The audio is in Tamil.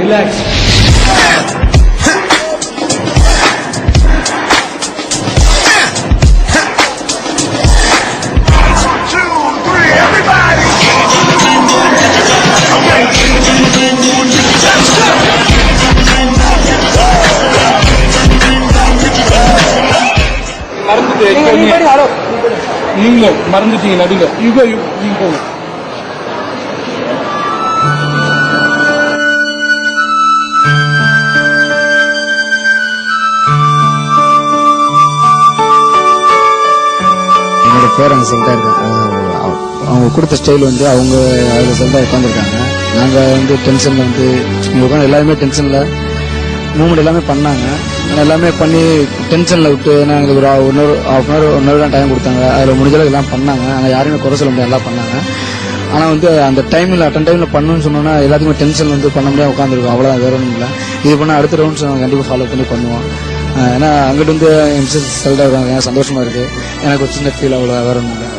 ரிலாக்ஸ். நீங்களும் மறந்துட்டீங்க நடுங்க. நீங்க போங்க. என்னோட பேர் அங்கே செல்டா இருக்காங்க. அவங்க கொடுத்த ஸ்டைல் வந்து அவங்க அதில் செல்டா உட்காந்துருக்காங்க. நாங்கள் வந்து டென்ஷனில் வந்து இங்கே உட்காந்து எல்லாருமே டென்ஷனில் மூவ்மெண்ட் எல்லாமே பண்ணாங்க. எல்லாமே பண்ணி டென்ஷனில் விட்டு நாங்கள் ஒரு ஹாஃப் அன் ஹவர் தான் டைம் கொடுத்தாங்க. அதில் முடிஞ்சளவுக்கு எல்லாம் பண்ணாங்க. நாங்கள் யாருமே குறை சொல்ல முடியாது, எல்லாம் பண்ணாங்க. ஆனால் வந்து அந்த டைமில் அட்டன் டைமில் பண்ணணும்னு சொன்னோன்னா எல்லாத்துக்குமே டென்ஷன் வந்து பண்ண முடியாது உட்காந்துருக்கோம். அவ்வளோதான், வேற ஒன்றும் இல்லை. இது பண்ணால் அடுத்த ரவுண்ட்ஸ் நாங்கள் கண்டிப்பாக ஃபாலோ பண்ணி பண்ணுவோம். ஏன்னா அங்கிட்டு வந்து எம்சிஎஸ் செல்டாக இருக்காங்க, சந்தோஷமாக இருக்குது. எனக்கு ஒரு சின்ன ஃபீல், அவ்வளோ வேற ஒன்றும் இல்லை.